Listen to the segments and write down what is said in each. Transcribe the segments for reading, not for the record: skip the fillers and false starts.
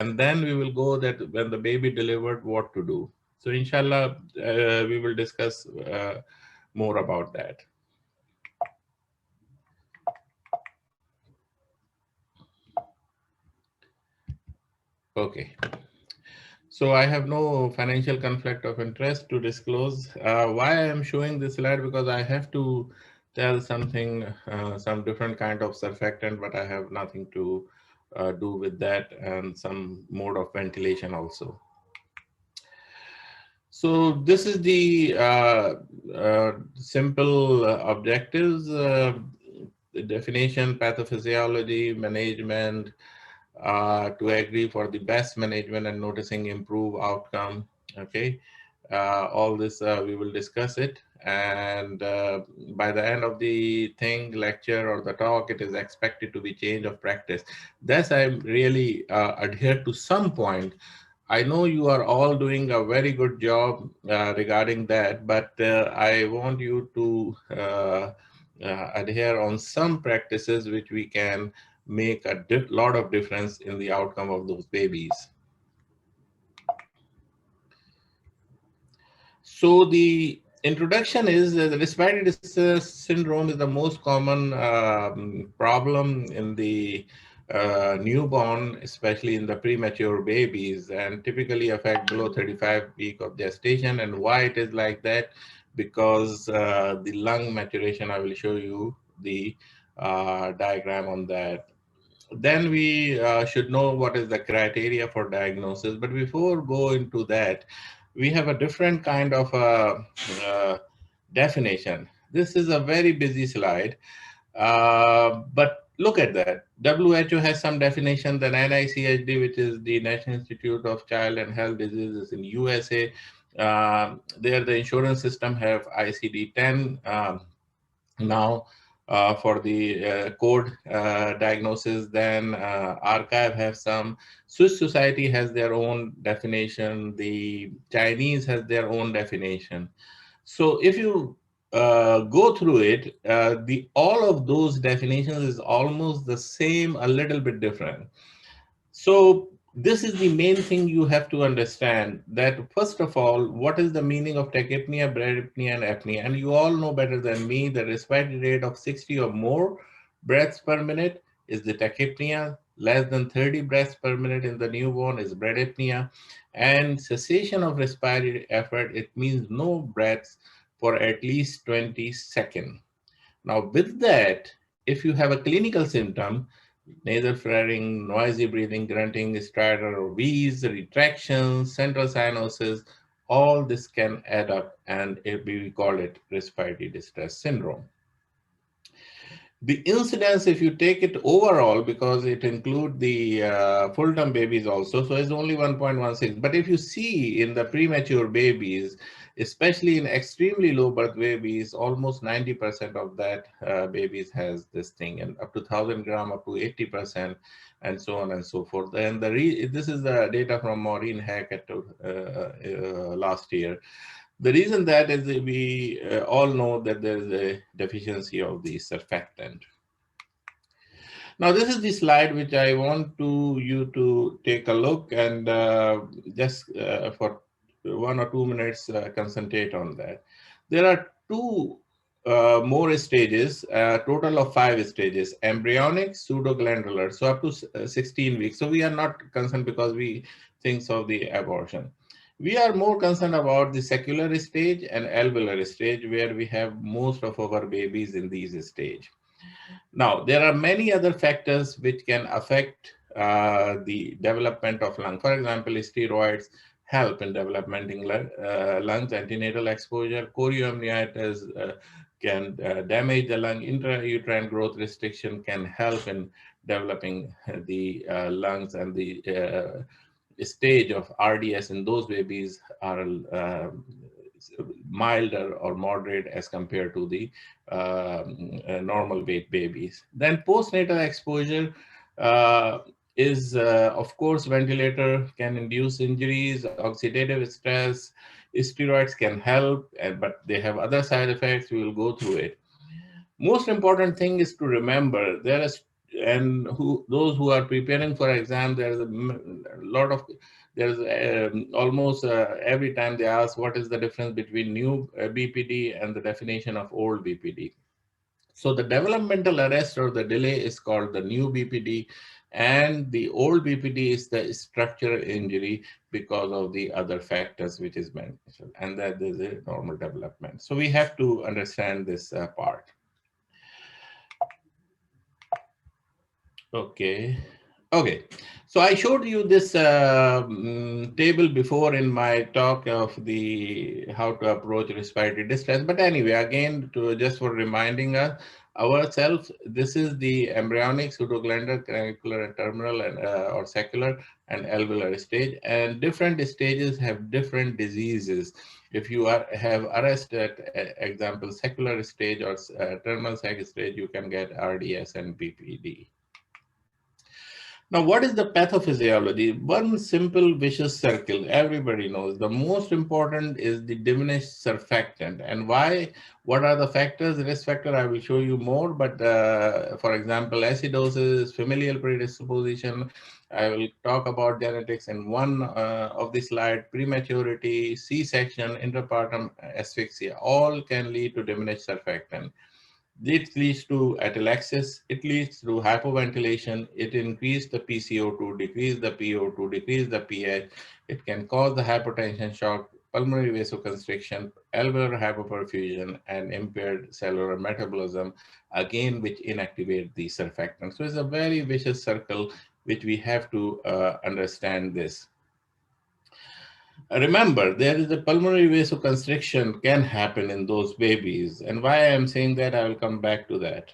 and then we will go that when the baby delivered, what to do. So inshallah, we will discuss more about that. Okay. So I have no financial conflict of interest to disclose. Why I am showing this slide, because I have to tell something, some different kind of surfactant, but I have nothing to do with that, and some mode of ventilation also. So this is the simple objectives, the definition, pathophysiology, management, to agree for the best management and noticing improve outcome. Okay, all this we will discuss it, and by the end of the thing, lecture or the talk, it is expected to be change of practice. Thus, I really adhere to some point. I know you are all doing a very good job regarding that, but I want you to adhere on some practices which we can make a lot of difference in the outcome of those babies. So the introduction is the respiratory distress syndrome is the most common problem in the newborn, especially in the premature babies, and typically affect below 35 weeks of gestation. And why it is like that? Because the lung maturation, I will show you the diagram on that. Then we should know what is the criteria for diagnosis. But before go into that, we have a different kind of definition. This is a very busy slide, but look at that. WHO has some definition. Then NICHD, which is the National Institute of Child and Health Diseases in USA, there the insurance system have ICD-10. Now for the code diagnosis, then archive have some. Swiss society has their own definition, the Chinese has their own definition. So if you go through it, the all of those definitions is almost the same, a little bit different. So this is the main thing you have to understand, that first of all, what is the meaning of tachypnea, bradypnea, and apnea? And you all know better than me the respiratory rate of 60 or more breaths per minute is the tachypnea. Less than 30 breaths per minute in the newborn is bradypnea. And cessation of respiratory effort, it means no breaths for at least 20 seconds. Now with that, if you have a clinical symptom, nasal flaring, noisy breathing, grunting, stridor or wheeze, retractions, central cyanosis, all this can add up, and we call it respiratory distress syndrome. The incidence, if you take it overall, because it includes the full-term babies also, so it's only 1.16. But if you see in the premature babies, especially in extremely low birth babies, almost 90% of that babies has this thing, and up to 1,000 gram, up to 80%, and so on and so forth. And this is the data from Maureen Hackett last year. The reason that is we all know that there is a deficiency of the surfactant. Now this is the slide which I want you to take a look and just for 1 or 2 minutes concentrate on that. There are two more stages, total of 5 stages: embryonic, pseudoglandular, so up to 16 weeks. So we are not concerned because we think of the abortion. We are more concerned about the secular stage and alveolar stage, where we have most of our babies in these stages. Now, there are many other factors which can affect the development of lung. For example, steroids help in developing lungs, antenatal exposure, chorioamnionitis can damage the lung, intrauterine growth restriction can help in developing the lungs, and the stage of RDS in those babies are milder or moderate as compared to the normal weight babies. Then postnatal exposure is, of course, ventilator can induce injuries, oxidative stress, steroids can help, but they have other side effects. We will go through it. Most important thing is to remember there is and those who are preparing for exam, there's a lot of, there's almost every time they ask what is the difference between new BPD and the definition of old BPD. So the developmental arrest or the delay is called the new BPD, and the old BPD is the structural injury because of the other factors which is mentioned, and that is a normal development. So we have to understand this part. Okay. Okay. So I showed you this table before in my talk of the how to approach respiratory distress. But anyway, again, to just for reminding us ourselves, this is the embryonic, pseudoglandular, clavicular, and terminal, and or saccular and alveolar stage. And different stages have different diseases. If you have arrest at example saccular stage or terminal sac stage, you can get RDS and BPD. Now, what is the pathophysiology? One simple vicious circle, everybody knows. The most important is the diminished surfactant. And why? What are the factors? Risk factor, I will show you more. But for example, acidosis, familial predisposition, I will talk about genetics in one of the slide, prematurity, C-section, interpartum asphyxia, all can lead to diminished surfactant. This leads to atelectasis, it leads to hypoventilation, it increases the PCO2, decrease the PO2, decrease the pH, it can cause the hypertension shock, pulmonary vasoconstriction, alveolar hypoperfusion, and impaired cellular metabolism, again, which inactivate the surfactant. So it's a very vicious circle, which we have to understand this. Remember, there is a pulmonary vasoconstriction can happen in those babies. And why I am saying that, I will come back to that.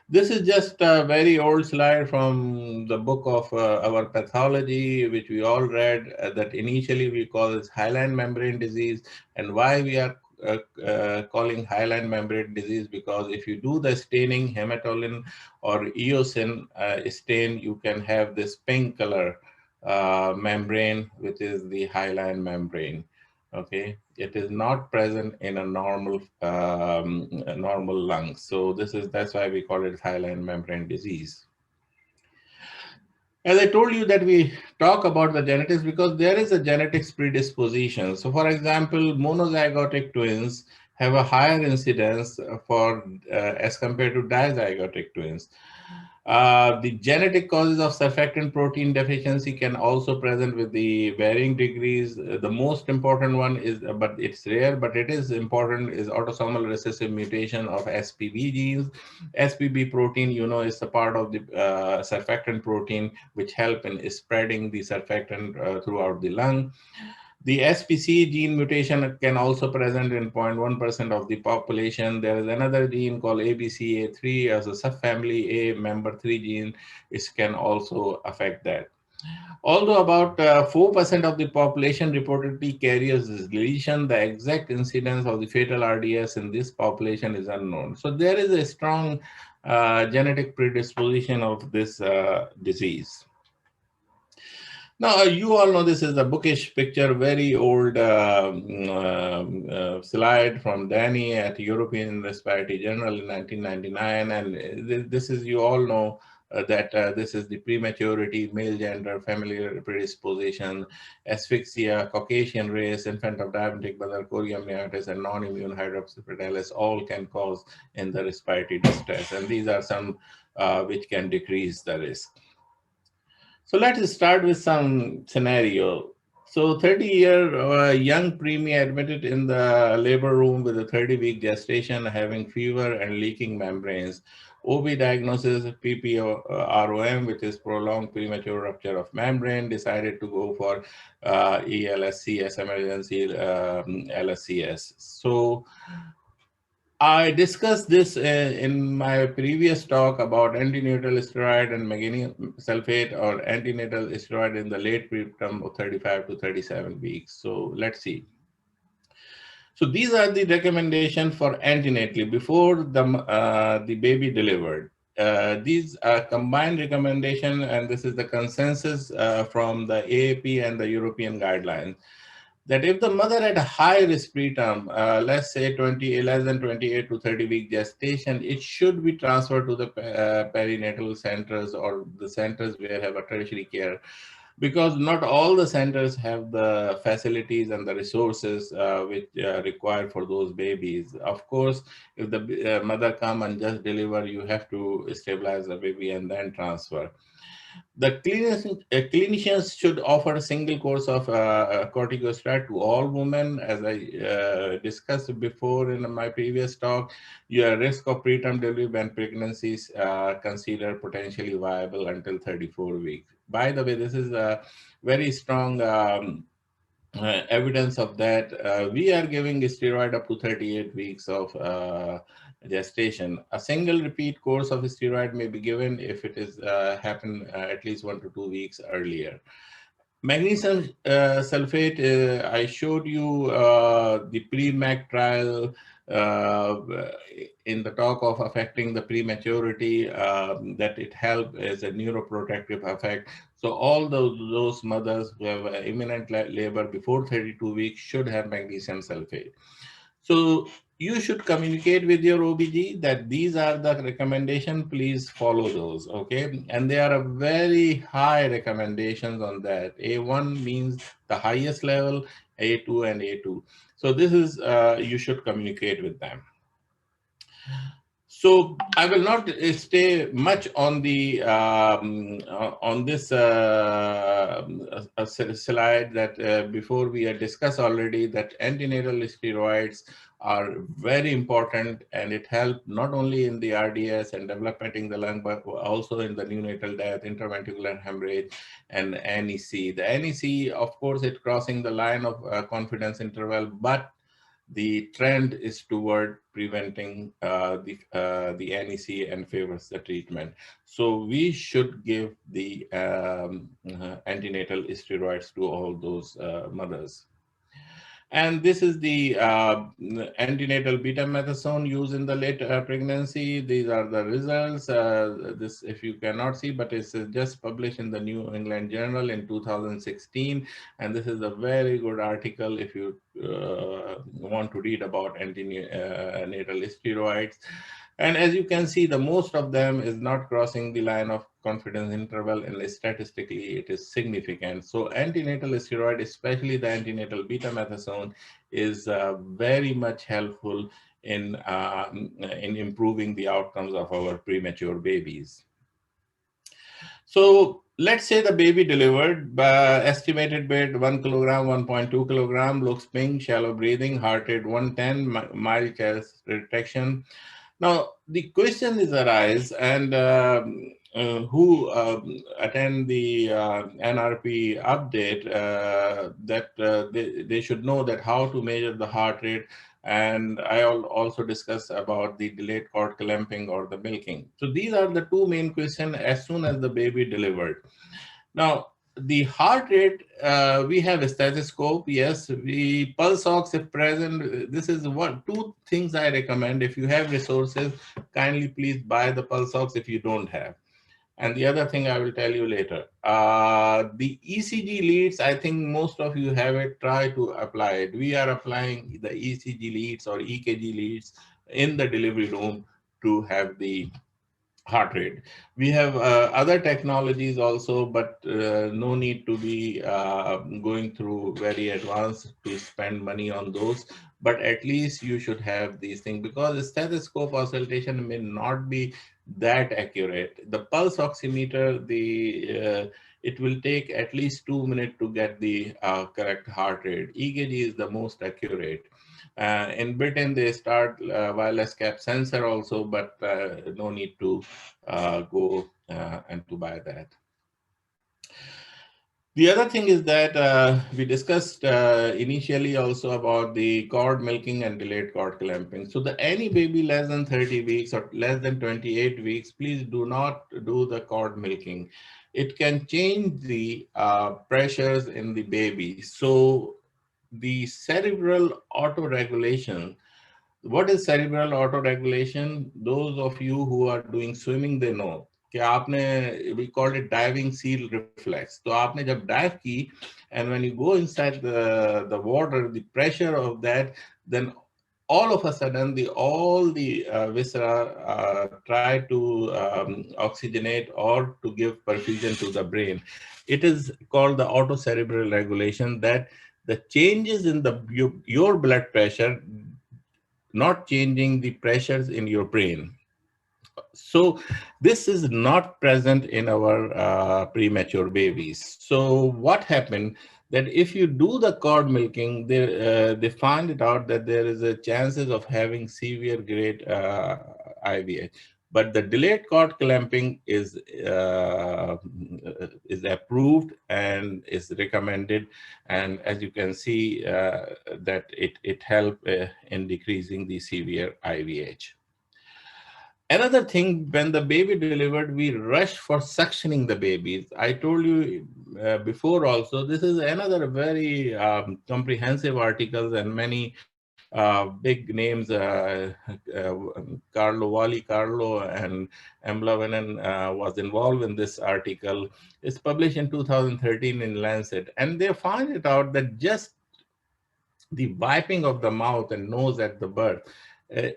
This is just a very old slide from the book of our pathology, which we all read, that initially we call this hyaline membrane disease. And why we are calling hyaline membrane disease, because if you do the staining, hematolin or eosin stain, you can have this pink color membrane, which is the hyaline membrane. Okay, it is not present in a normal lung. So that's why we call it hyaline membrane disease. As I told you that we talk about the genetics because there is a genetics predisposition. So for example, monozygotic twins have a higher incidence for as compared to dizygotic twins. The genetic causes of surfactant protein deficiency can also present with the varying degrees. The most important one is, but it's rare, but it is important, is autosomal recessive mutation of SPB genes. SPB protein, you know, is a part of the surfactant protein, which help in spreading the surfactant throughout the lung. The SPC gene mutation can also present in 0.1% of the population. There is another gene called ABCA3 as a subfamily A member 3 gene, which can also affect that. Although about 4% of the population reportedly carries this deletion, the exact incidence of the fatal RDS in this population is unknown. So there is a strong genetic predisposition of this disease. Now, you all know this is a bookish picture, very old slide from Danny at European Respiratory Journal in 1999. And this is, you all know that this is the prematurity, male gender, familial predisposition, asphyxia, Caucasian race, infant of diabetic mother, chorioamnionitis, and non-immune hydrocephalus all can cause in the respiratory distress. And these are some which can decrease the risk. So let's start with some scenario. So 30-year young preemie admitted in the labor room with a 30-week gestation, having fever and leaking membranes. OB diagnosis PPROM, which is prolonged premature rupture of membrane, decided to go for ELSCS, emergency LSCS. So I discussed this in my previous talk about antenatal steroid and magnesium sulfate or antenatal steroid in the late preterm of 35 to 37 weeks. So let's see. So these are the recommendations for antenatally before the baby delivered. These are combined recommendation, and this is the consensus from the AAP and the European guidelines. that if the mother at a high risk preterm, let's say 20, less than 28 to 30 week gestation, it should be transferred to the perinatal centers or the centers where have a tertiary care, because not all the centers have the facilities and the resources which are required for those babies. Of course, if the mother come and just deliver, you have to stabilize the baby and then transfer. The clinicians should offer a single course of corticosteroid to all women. As I discussed before in my previous talk, your risk of preterm delivery when pregnancies considered potentially viable until 34 weeks. By the way, this is a very strong evidence of that. We are giving steroid up to 38 weeks of gestation. A single repeat course of steroid may be given if it is happen at least 1 to 2 weeks earlier. Magnesium sulfate, I showed you the pre-MAC trial uh, in the talk of affecting the prematurity, that it helped as a neuroprotective effect. So all those mothers who have imminent labor before 32 weeks should have magnesium sulfate. So you should communicate with your OBG that these are the recommendation, please follow those, okay? And there are a very high recommendations on that. A1 means the highest level, A2 and A2. So this is, you should communicate with them. So I will not stay much on the on this slide that before we had discussed already that antenatal steroids are very important, and it helps not only in the RDS and development in the lung, but also in the neonatal death, intraventricular hemorrhage, and NEC. The NEC, of course, it crossing the line of confidence interval, but the trend is toward preventing the NEC and favors the treatment. So we should give the antenatal steroids to all those mothers. And this is the antenatal betamethasone used in the late pregnancy. These are the results. This, if you cannot see, but it's just published in the New England Journal in 2016. And this is a very good article if you want to read about antenatal steroids. And as you can see, the most of them is not crossing the line of confidence interval, and statistically it is significant. So antenatal steroid, especially the antenatal betamethasone, is very much helpful in improving the outcomes of our premature babies. So let's say the baby delivered, estimated weight 1 kilogram, 1.2 kilogram, looks pink, shallow breathing, heart rate 110, mild chest retraction. Now, the question is arise, and who attend the NRP update, that they should know that how to measure the heart rate. And I also discuss about the delayed cord clamping or the milking. So these are the two main questions as soon as the baby delivered. Now, the heart rate, we have a stethoscope. Yes, the pulse ox if present. This is two things I recommend. If you have resources, kindly please buy the pulse ox if you don't have. And the other thing I will tell you later. The ECG leads, I think most of you have it. Try to apply it. We are applying the ECG leads or EKG leads in the delivery room to have the heart rate. We have other technologies also, but no need to be going through very advanced to spend money on those. But at least you should have these things, because the stethoscope auscultation may not be that accurate. The pulse oximeter, it will take at least 2 minutes to get the correct heart rate. EKG is the most accurate. In Britain, they start wireless cap sensor also, but no need to go and to buy that. The other thing is that we discussed initially also about the cord milking and delayed cord clamping. So any baby less than 30 weeks or less than 28 weeks, please do not do the cord milking. It can change the pressures in the baby. So the cerebral autoregulation. What is cerebral autoregulation? Those of you who are doing swimming, they know. कि आपने, we called it diving seal reflex. तो आपने जब dive की, and when you go inside the water, the pressure of that, then all of a sudden all the viscera try to oxygenate or to give perfusion to the brain. It is called the autocerebral regulation, that the changes in your blood pressure not changing the pressures in your brain. So this is not present in our premature babies. So what happened that if you do the cord milking, they find it out that there is a chances of having severe grade IVF. But the delayed cord clamping is approved and is recommended, and as you can see, that it help in decreasing the severe IVH. Another thing, when the baby delivered, we rush for suctioning the babies. I told you before also, this is another very comprehensive articles, and many big names, Carlo, Wally Carlo and Emla Venan was involved in this article. It's published in 2013 in Lancet. And they find it out that just the wiping of the mouth and nose at the birth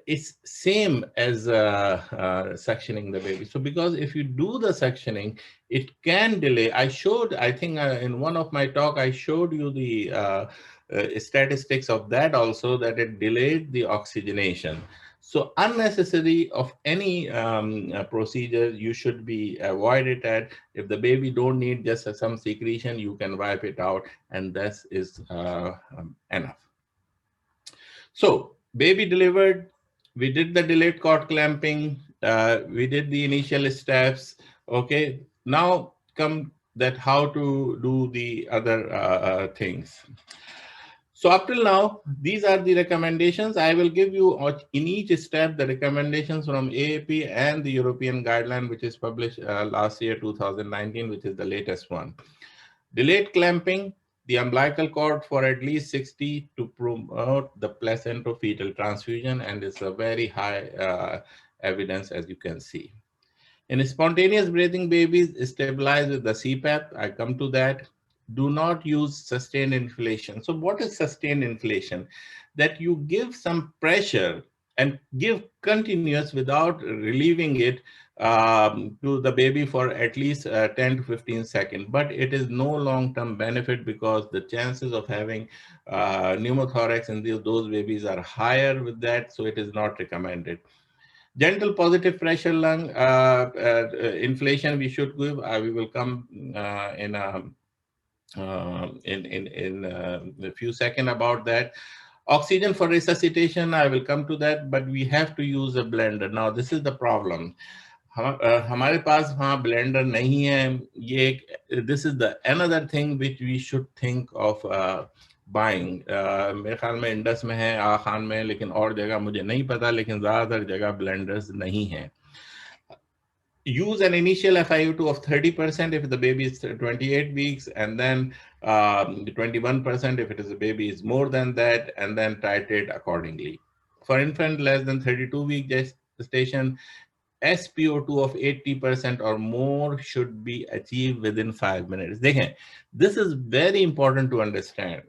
is same as suctioning the baby. So because if you do the suctioning, it can delay. I showed, I think in one of my talk, I showed you the statistics of that also, that it delayed the oxygenation. So unnecessary of any procedure, you should be avoided at. If the baby don't need just some secretion, you can wipe it out, and this is enough. So baby delivered, we did the delayed cord clamping, we did the initial steps. Okay, now come that how to do the other things. So up till now, these are the recommendations. I will give you in each step the recommendations from AAP and the European guideline, which is published last year, 2019, which is the latest one. Delayed clamping, the umbilical cord for at least 60 to promote the placenta-fetal transfusion, and it's a very high evidence, as you can see. In spontaneous breathing babies, stabilize with the CPAP. I come to that. Do not use sustained inflation. So what is sustained inflation? That you give some pressure and give continuous without relieving it to the baby for at least 10 to 15 seconds. But it is no long-term benefit because the chances of having pneumothorax in those babies are higher with that. So it is not recommended. Gentle positive pressure lung inflation we should give. We will come in a few seconds about that. Oxygen for resuscitation, I will come to that, but we have to use a blender. Now, this is the problem. हमारे पास हाँ blender नहीं है. This is the another thing which we should think of buying. मेरे ख्याल में Indus में है, आखान में, लेकिन और जगह मुझे नहीं पता, लेकिन ज़्यादातर जगह blenders नहीं हैं. Use an initial FiO2 of 30% if the baby is 28 weeks, and then 21% if it is a baby is more than that, and then titrate accordingly. For infant less than 32-week gestation, SpO2 of 80% or more should be achieved within 5 minutes. देखें, this is very important to understand.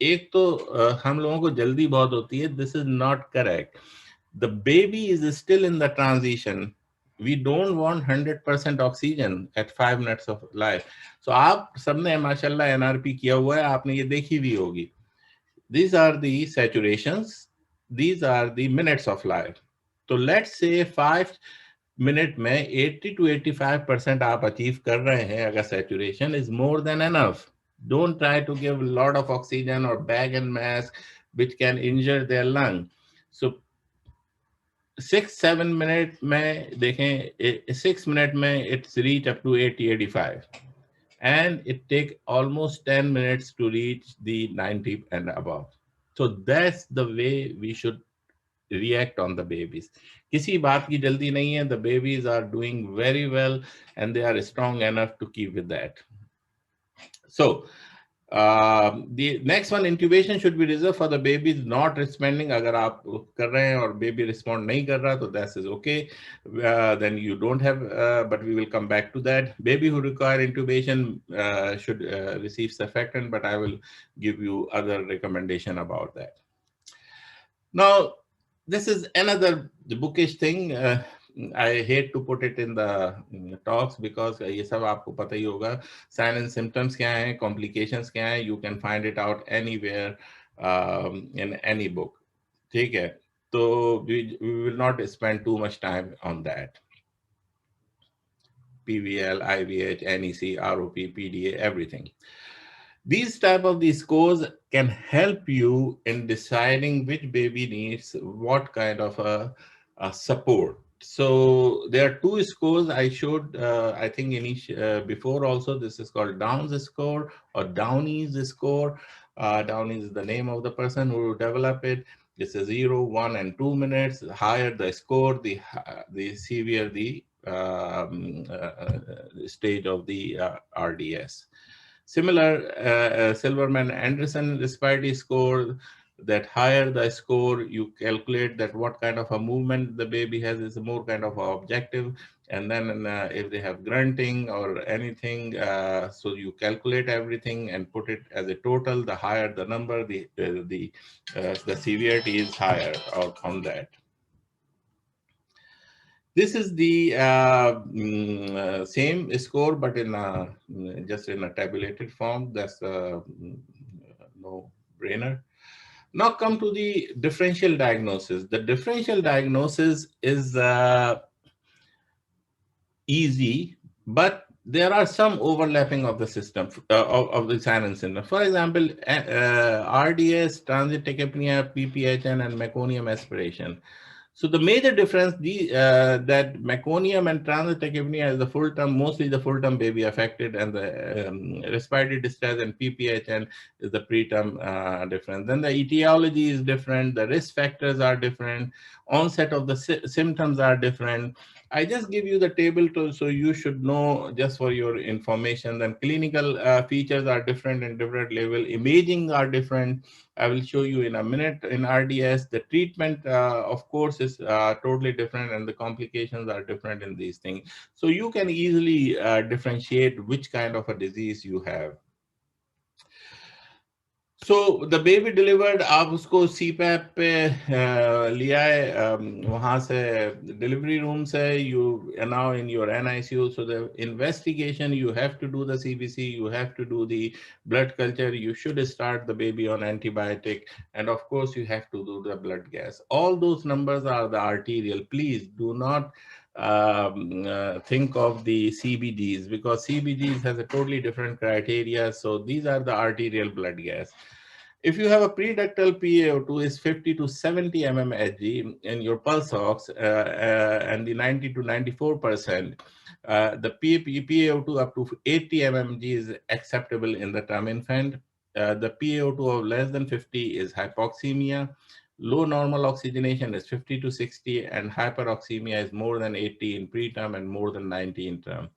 एक तो हम लोगों को जल्दी बहुत होती है. This is not correct. The baby is still in the transition. We don't want 100% oxygen at 5 minutes of life. So आप सबने माशाल्लाह NRP किया हुआ है, आपने ये देखी भी होगी. These are the saturations. These are the minutes of life. So let's say 5 minute में 80 to 85% आप achieve कर रहे हैं, अगर saturation is more than enough. Don't try to give a lot of oxygen or bag and mask, which can injure their lung. So 6-7 minute में देखें, 6 minute में it's reach up to 80-85, and it take almost 10 minutes to reach the 90 and above. So that's the way we should react on the babies. किसी बात की जल्दी नहीं है. The babies are doing very well and they are strong enough to keep with that. So The next one, intubation should be reserved for the babies not responding. अगर आप कर रहे हैं और baby respond नहीं कर रहा, तो that is okay. Then you don't have, but we will come back to that. Baby who require intubation should receive surfactant, but I will give you other recommendation about that. Now, this is another bookish thing. I hate to put it in the talks because ये सब आपको पता ही होगा. Signs and symptoms क्या हैं, complications क्या हैं, you can find it out anywhere in any book. ठीक है, तो we will not spend too much time on that. PVL, IVH, NEC, ROP, PDA, everything. These type of these scores can help you in deciding which baby needs what kind of a support. So there are two scores I showed, I think before also. This is called Down's score or Downey's score. Downey is the name of the person who developed it. It's a 0, 1, and 2 minutes. The higher the score, the severe the stage of the RDS. Similar, Silverman-Anderson respiratory score, that higher the score, you calculate that what kind of a movement the baby has is more kind of objective. And then if they have grunting or anything, so you calculate everything and put it as a total. The higher the number, the severity is higher on that. This is the same score, but in just in a tabulated form. That's no brainer. Now come to the differential diagnosis. The differential diagnosis is easy, but there are some overlapping of the system of the silent syndrome. For example, RDS, transit tachypnea, PPHN, and meconium aspiration. So the major difference, that meconium and transit tachypnea is the full term, mostly the full term baby affected, and the respiratory distress and PPHN is the preterm difference. Then the etiology is different, the risk factors are different, onset of the symptoms are different. I just give you the table so you should know just for your information. Then clinical features are different in different level, imaging are different. I will show you in a minute. In RDS, the treatment, of course, is totally different, and the complications are different in these things. So you can easily differentiate which kind of a disease you have. So the baby delivered, आप उसको CPAP पे लिया है, वहाँ से delivery room से, you are now in your NICU. So the investigation, you have to do the CBC, you have to do the blood culture, you should start the baby on antibiotic, and of course you have to do the blood gas. All those numbers are the arterial. Please do not think of the CBGs, because CBGs has a totally different criteria. So these are the arterial blood gas. If you have a preductal PaO2 is 50 to 70 mmHg in your pulse ox, and the 90 to 94%, the PaO2 up to 80 mmHg is acceptable in the term infant. The PaO2 of less than 50 is hypoxemia. Low normal oxygenation is 50 to 60, and hyperoxemia is more than 80 in preterm and more than 90 in term.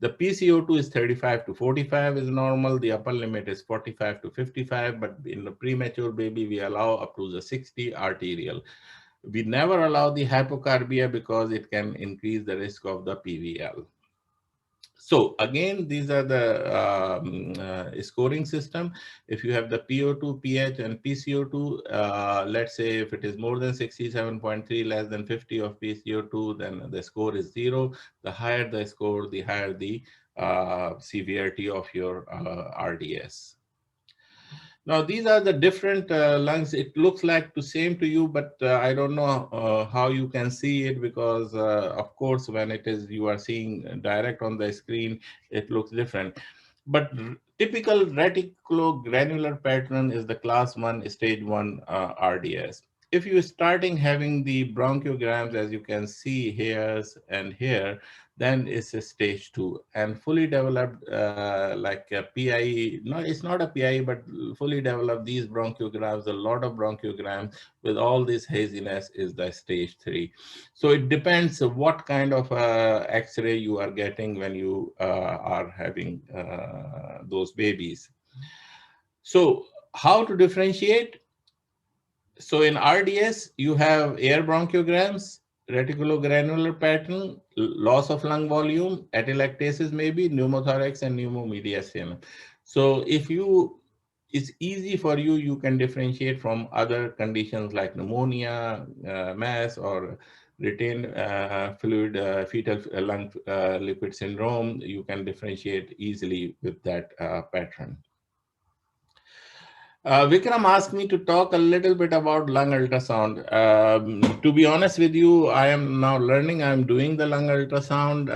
The PCO2 is 35 to 45 is normal. The upper limit is 45 to 55, but in the premature baby, we allow up to the 60 arterial. We never allow the hypocarbia because it can increase the risk of the PVL. So again, these are the scoring system. If you have the PO2, pH, and PCO2, let's say if it is more than 67.3, less than 50 of PCO2, then the score is 0. The higher the score, the higher the severity of your RDS. Now, these are the different lungs. It looks like the same to you, but I don't know how you can see it, because, of course, when it is you are seeing direct on the screen, it looks different. But typical reticulogranular pattern is the class 1, stage 1 RDS. If you're starting having the bronchograms, as you can see here and here, then it's a stage 2, and fully developed like a PIE. No, it's not a PIE, but fully developed these bronchograms, a lot of bronchograms with all this haziness is the stage 3. So it depends what kind of X-ray you are getting when you are having those babies. So how to differentiate? So in RDS, you have air bronchograms, reticulogranular pattern, loss of lung volume, atelectasis maybe, pneumothorax, and pneumomediastinum. So if you, it's easy for you, you can differentiate from other conditions like pneumonia, mass, or retained fluid, fetal lung liquid syndrome. You can differentiate easily with that pattern. Vikram asked me to talk a little bit about lung ultrasound. To be honest with you, I am now learning. I'm doing the lung ultrasound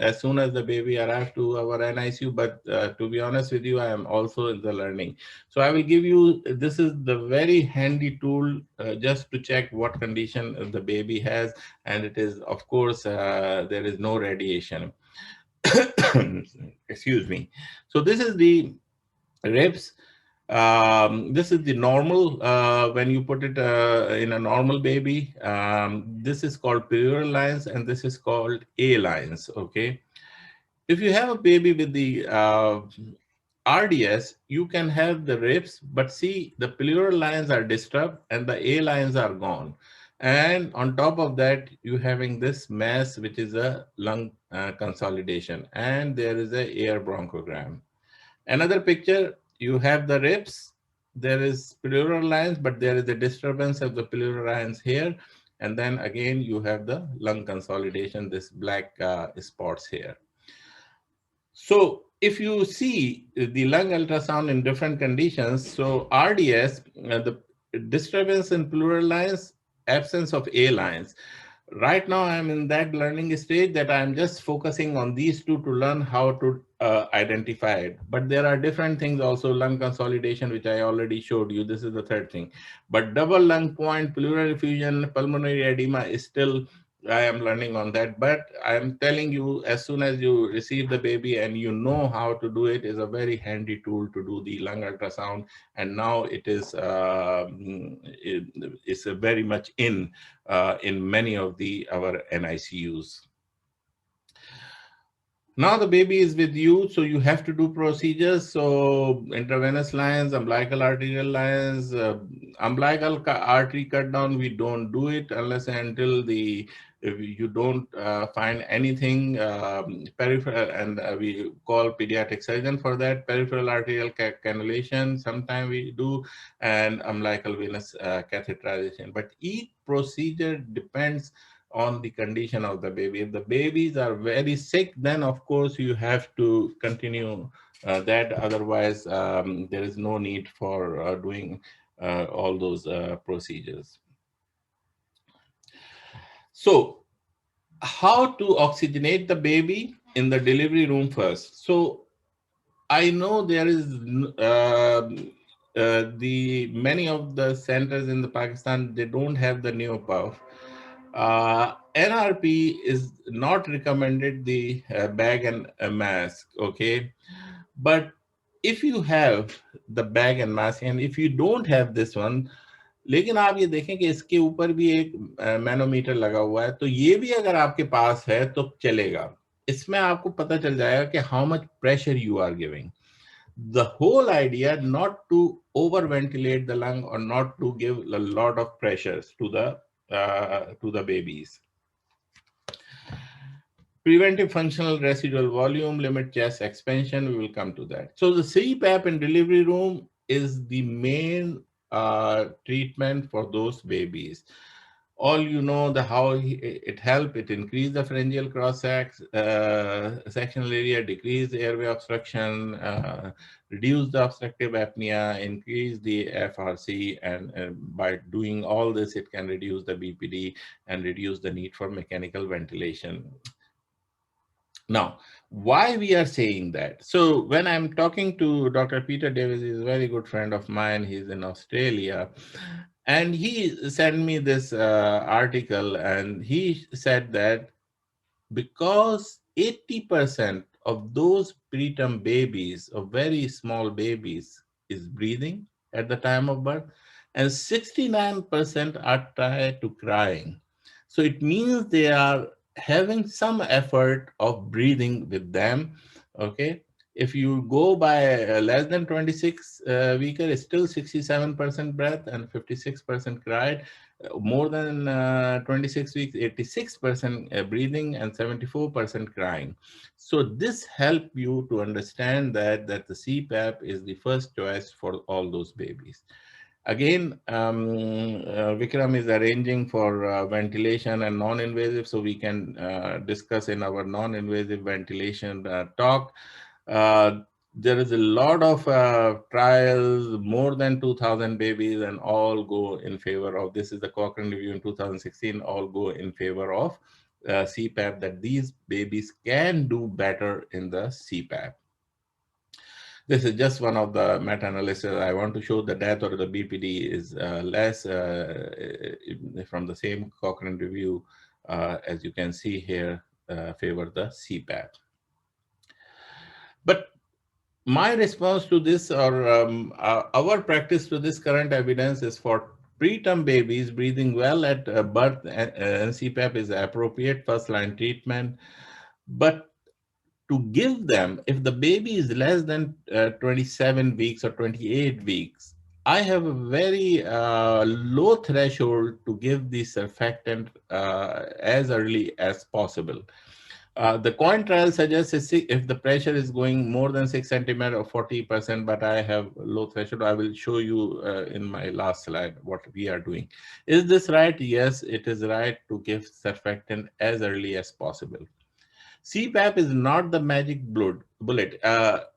as soon as the baby arrives to our NICU. But to be honest with you, I am also in the learning. So I will give you, this is the very handy tool just to check what condition the baby has. And it is, of course, there is no radiation. Excuse me. So this is the ribs. This is the normal when you put it in a normal baby. This is called pleural lines and this is called A lines. Okay. If you have a baby with the RDS, you can have the ribs, but see the pleural lines are disturbed and the A lines are gone. And on top of that, you having this mass, which is a lung consolidation, and there is a air bronchogram. Another picture, you have the ribs. There is pleural lines, but there is a disturbance of the pleural lines here. And then again, you have the lung consolidation, this black spots here. So if you see the lung ultrasound in different conditions, so RDS, the disturbance in pleural lines, absence of A lines. Right now, I'm in that learning stage that I'm just focusing on these two to learn how to identify it. But there are different things also, lung consolidation, which I already showed you. This is the third thing. But double lung point, pleural effusion, pulmonary edema is still, I am learning on that. But I am telling you, as soon as you receive the baby and you know how to do it, is a very handy tool to do the lung ultrasound. And now it is it's a very much in many of the our NICUs. Now the baby is with you, so you have to do procedures. So intravenous lines, umbilical arterial lines, umbilical artery cut down, we don't do it unless and until the if you don't find anything peripheral, and we call pediatric surgeon for that. Peripheral arterial cannulation, sometimes we do, and umbilical venous catheterization. But each procedure depends on the condition of the baby. If the babies are very sick, then of course you have to continue that. Otherwise, there is no need for doing all those procedures. So, how to oxygenate the baby in the delivery room first? So, I know there is the many of the centers in the Pakistan, they don't have the NeoPuff. NRP is not recommended the bag and a mask, okay? But if you have the bag and mask, and if you don't have this one, लेकिन आप ये देखें कि इसके ऊपर भी एक manometer लगा हुआ है, तो ये भी अगर आपके पास है तो चलेगा. इसमें आपको पता चल जाएगा कि how much pressure you are giving. The whole idea not to over ventilate the lung or not to give a lot of pressures to the babies. Preventive functional residual volume, limit chest expansion, we will come to that. So the CPAP in delivery room is the main treatment for those babies. All you know the how it help, it increase the pharyngeal cross sectional area, decrease the airway obstruction, reduce the obstructive apnea, increase the FRC, and by doing all this, it can reduce the BPD and reduce the need for mechanical ventilation. Now, why we are saying that? So when I'm talking to Dr. Peter Davis, he's a very good friend of mine. He's in Australia. And he sent me this article, and he said that because 80% of those preterm babies, of very small babies, is breathing at the time of birth, and 69% are tired to crying. So it means they are having some effort of breathing with them, okay? If you go by less than 26 weaker, it's still 67% breath and 56% cried. More than 26 weeks, 86% breathing and 74% crying. So this help you to understand that the CPAP is the first choice for all those babies. Again, Vikram is arranging for ventilation and non-invasive, so we can discuss in our non-invasive ventilation talk. Uh, there is a lot of trials, more than 2,000 babies, and all go in favor of, this is the Cochrane review in 2016, all go in favor of CPAP, that these babies can do better in the CPAP. This is just one of the meta-analysis. I want to show the death or the BPD is less from the same Cochrane review, as you can see here, favor the CPAP. But my response to this, or our practice to this current evidence, is for preterm babies breathing well at birth, CPAP is appropriate first-line treatment. But to give them, if the baby is less than 27 weeks or 28 weeks, I have a very low threshold to give the surfactant as early as possible. The coin trial suggests if the pressure is going more than 6 centimeter or 40%, but I have low threshold. I will show you in my last slide what we are doing. Is this right? Yes, it is right to give surfactant as early as possible. CPAP is not the magic bullet.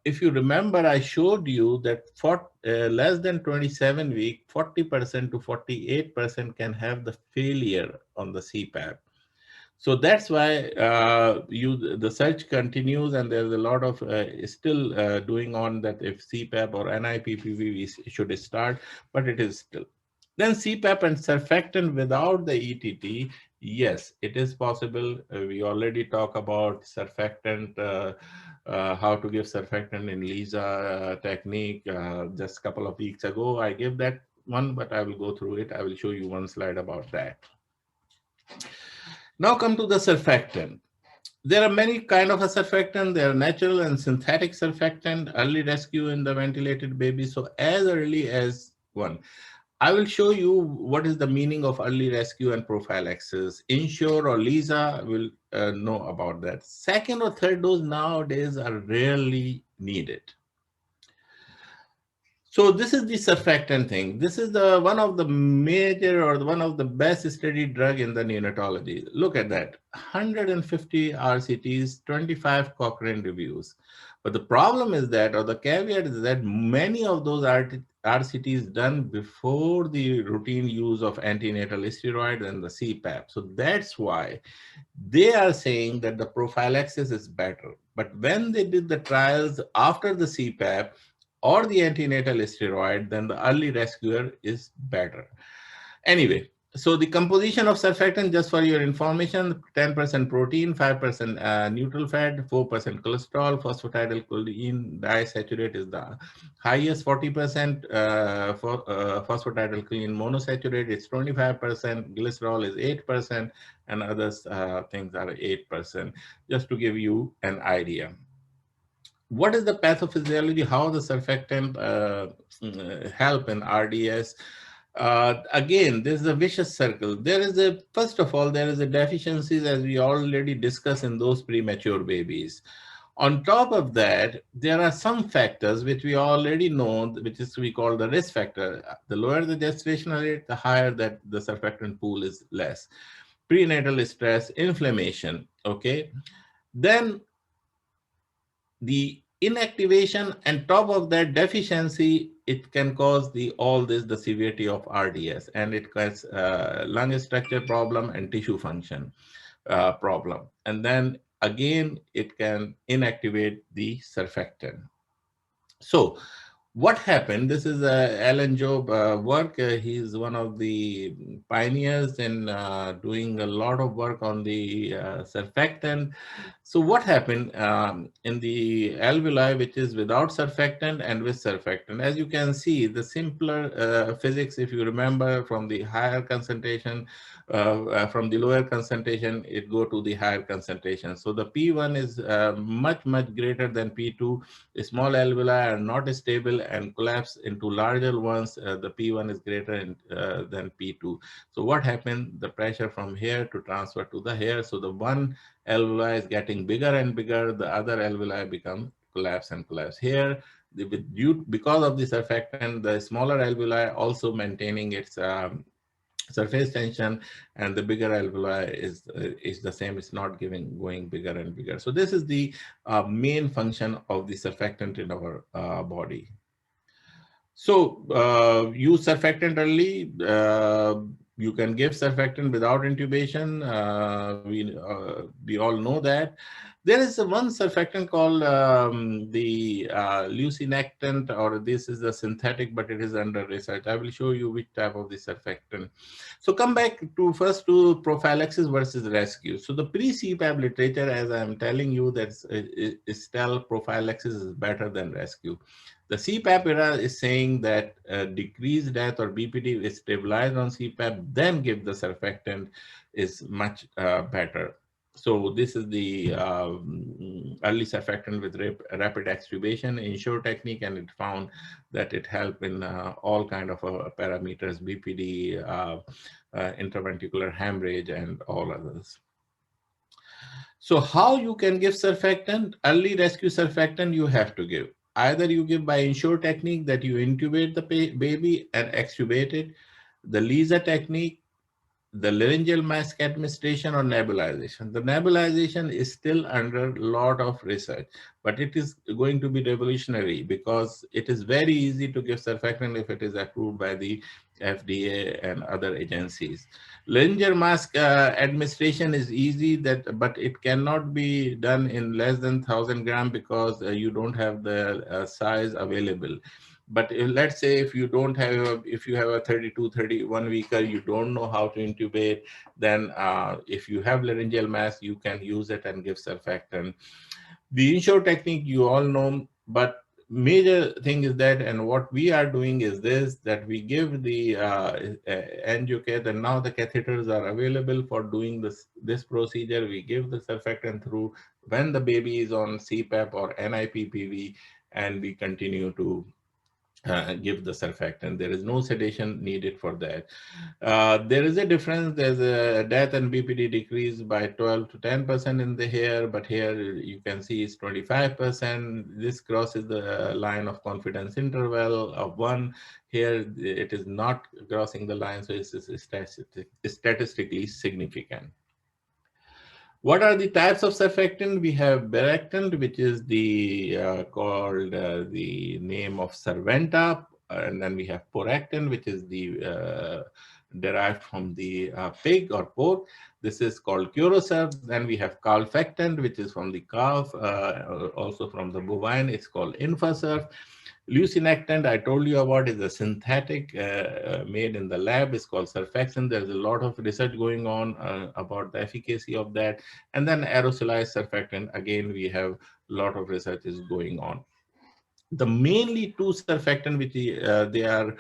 If you remember, I showed you that for less than 27 week, 40% to 48% can have the failure on the CPAP. So that's why the search continues, and there's a lot of still doing on that if CPAP or NIPPV we should start, but it is still. Then CPAP and surfactant without the ETT, yes, it is possible. We already talk about surfactant, how to give surfactant in LISA technique. Just a couple of weeks ago, I gave that one, but I will go through it. I will show you one slide about that. Now come to the surfactant. There are many kind of a surfactant. There are natural and synthetic surfactant, early rescue in the ventilated baby. So as early as one. I will show you what is the meaning of early rescue and prophylaxis. Insure or LISA will know about that. Second or third dose nowadays are rarely needed. So this is the surfactant thing. This is the one of the major or one of the best studied drug in the neonatology. Look at that, 150 RCTs, 25 Cochrane reviews. But the problem is that, or the caveat is that many of those RCTs done before the routine use of antenatal steroid and the CPAP. So that's why they are saying that the prophylaxis is better. But when they did the trials after the CPAP, or the antenatal steroid, then the early rescuer is better. Anyway, so the composition of surfactant, just for your information, 10% protein, 5% neutral fat, 4% cholesterol, phosphatidylcholine disaturate is the highest, 40% phosphatidylcholine monosaturate, it's 25%, glycerol is 8%, and others things are 8%, just to give you an idea. What is the pathophysiology? How the surfactant help in RDS? Again, this is a vicious circle. There is a, first of all, there is a deficiencies as we already discussed in those premature babies. On top of that, there are some factors which we already know, which is we call the risk factor. The lower the gestational rate, the higher that the surfactant pool is less. Prenatal stress, inflammation, okay? Then the inactivation and top of that deficiency, it can cause the severity of RDS, and it causes lung structure problem and tissue function problem. And then again, it can inactivate the surfactant. So what happened, this is Alan Job work. He's one of the pioneers in doing a lot of work on the surfactant. So what happened in the alveoli, which is without surfactant and with surfactant? As you can see, the simpler physics, if you remember, from the higher concentration, from the lower concentration, it go to the higher concentration. So the P1 is much, much greater than P2. The small alveoli are not stable and collapse into larger ones. The P1 is greater than P2. So what happened? The pressure from here to transfer to the here. So the one alveoli is getting bigger and bigger, the other alveoli become collapse and collapse. Here, because of the surfactant, the smaller alveoli also maintaining its surface tension, and the bigger alveoli is the same. It's not going bigger and bigger. So this is the main function of the surfactant in our body. So use surfactant early. You can give surfactant without intubation. We all know that. There is one surfactant called the leucinectant, or this is a synthetic, but it is under research. I will show you which type of the surfactant. So come back to first to prophylaxis versus rescue. So the pre-CPAP literature, as I am telling you, that is tell prophylaxis is better than rescue. The CPAP era is saying that decreased death or BPD is stabilized on CPAP, then give the surfactant is much better. So this is the early surfactant with rapid extubation ensure technique, and it found that it helped in all kind of parameters, BPD, intraventricular hemorrhage, and all others. So how you can give surfactant? Early rescue surfactant you have to give. Either you give by ensure technique, that you intubate the baby and extubate it, the LISA technique, the laryngeal mask administration, or nebulization. The nebulization is still under a lot of research, but it is going to be revolutionary because it is very easy to give surfactant if it is approved by the FDA and other agencies. Laryngeal mask administration is easy, but it cannot be done in less than 1,000 gram because you don't have the size available. But let's say if you don't have, if you have a 32, 31 weeker, you don't know how to intubate, then if you have laryngeal mass, you can use it and give surfactant. The insure technique you all know, but major thing is that, and what we are doing is this, that we give the angiocath, and now the catheters are available for doing this procedure. We give the surfactant through when the baby is on CPAP or NIPPV, and we continue to give the surfactant. There is no sedation needed for that. There is a difference. There's a death and BPD decrease by 12 to 10% in the hair, but here you can see it's 25%. This crosses the line of confidence interval of 1. Here it is not crossing the line, so it's statistically significant. What are the types of surfactant? We have Beractant, which is the called the name of Serventa, and then we have Poractant, which is the derived from the pig or pork. This is called Curosurf. Then we have Calfactant, which is from the calf, also from the bovine. It's called Infasurf. Leucinectant, I told you about, is a synthetic made in the lab. It's called surfactant. There's a lot of research going on about the efficacy of that. And then aerosolized surfactant, again, we have a lot of research is going on. The mainly two surfactant which they are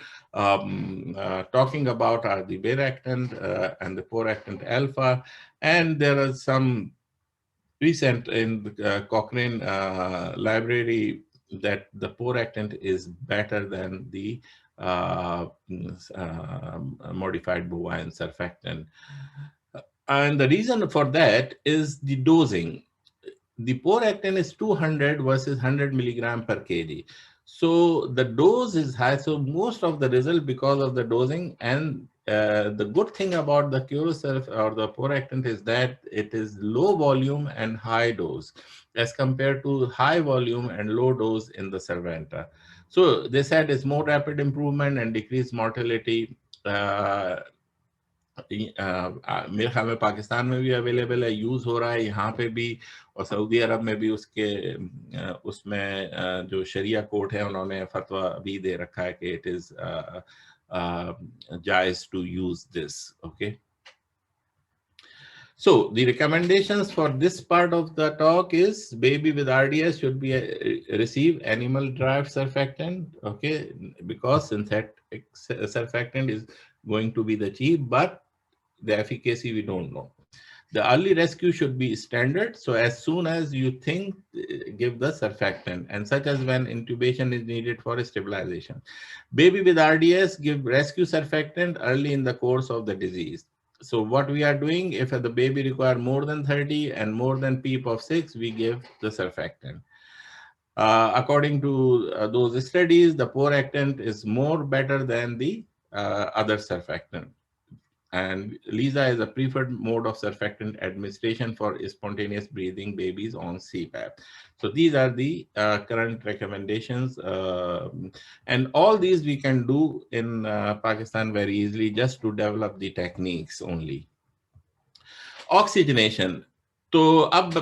talking about are the Beractant and the Poractant alpha. And there are some recent in the Cochrane library that the Poractant is better than the modified bovine surfactant. And the reason for that is the dosing. The Poractant is 200 versus 100 milligram per kg. So the dose is high. So most of the result because of the dosing. And the good thing about the Curosurf or the Poractant is that it is low volume and high dose as compared to high volume and low dose in the Serventa. So they said it's more rapid improvement and decreased mortality. मेरे ख्याल में पाकिस्तान में भी available है, use हो रहा है यहाँ पे भी, और सऊदी अरब में भी उसके उसमें जो शरिया कोर्ट है उन्होंने फतवा भी दे रखा है कि इट इज़ जायज़ to use this. Okay, So the recommendations for this part of the talk is baby with RDS should be receive animal-derived surfactant, okay, because synthetic surfactant is going to be the cheap, but the efficacy we don't know. The early rescue should be standard. So as soon as you think, give the surfactant, and such as when intubation is needed for stabilization. Baby with RDS, give rescue surfactant early in the course of the disease. So what we are doing, if the baby require more than 30 and more than PEEP of 6, we give the surfactant. According to those studies, the poractant is more better than the other surfactant. And Lisa is a preferred mode of surfactant administration for spontaneous breathing babies on CPAP. So these are the current recommendations. And all these we can do in Pakistan very easily just to develop the techniques only. Oxygenation तो अब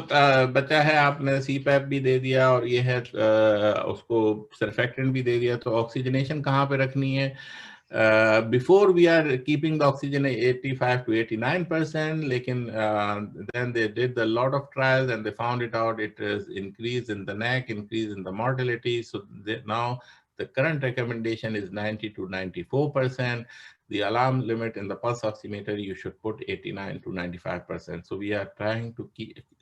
बचा है आपने CPAP भी दे दिया और ये है उसको सर्फेक्टेंट भी दे दिया तो ऑक्सीजनेशन कहाँ पे रखनी है before we are keeping the oxygen at 85 to 89%, lekin then they did a lot of trials and they found it out. It is increase in the neck, increase in the mortality. So now the current recommendation is 90 to 94%. The alarm limit in the pulse oximeter, you should put 89 to 95%. So we are trying to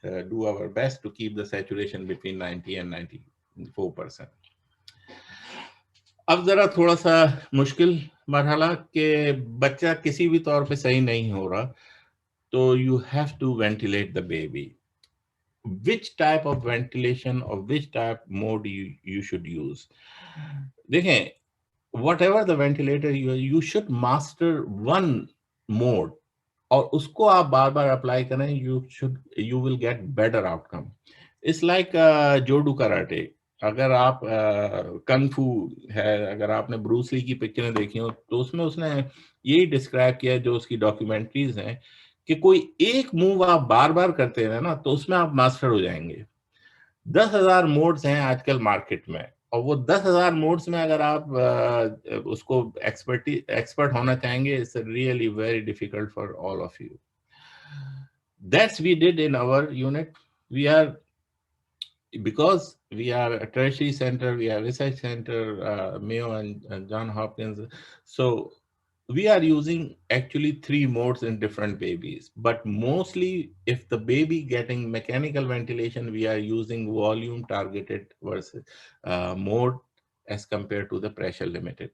do our best to keep the saturation between 90 and 94%. अब जरा थोड़ा सा मुश्किल मरहला कि बच्चा किसी भी तौर पे सही नहीं हो रहा तो you have to ventilate the baby. Which type of ventilation or which type mode you should use? देखें, whatever the ventilator you should master one mode और उसको आप बार बार अप्लाई करें you will get better outcome. It's like जोडू karate. अगर आप कंग फू है, अगर आपने ब्रूस ली की पिक्चरें देखी हो तो उसमें उसने यही डिस्क्राइब किया जो उसकी डॉक्यूमेंट्रीज हैं कि कोई एक मूव आप बार बार करते रहे ना तो उसमें आप मास्टर हो जाएंगे. 10,000 मोड्स हैं आजकल मार्केट में और वो 10,000 मोड्स में अगर आप उसको एक्सपर्ट होना चाहेंगे it's really very difficult for all of you. That's we did in our unit. We are because we are a tertiary center, we are research center, Mayo and John Hopkins. So we are using actually 3 modes in different babies, but mostly if the baby getting mechanical ventilation, we are using volume targeted versus mode as compared to the pressure limited.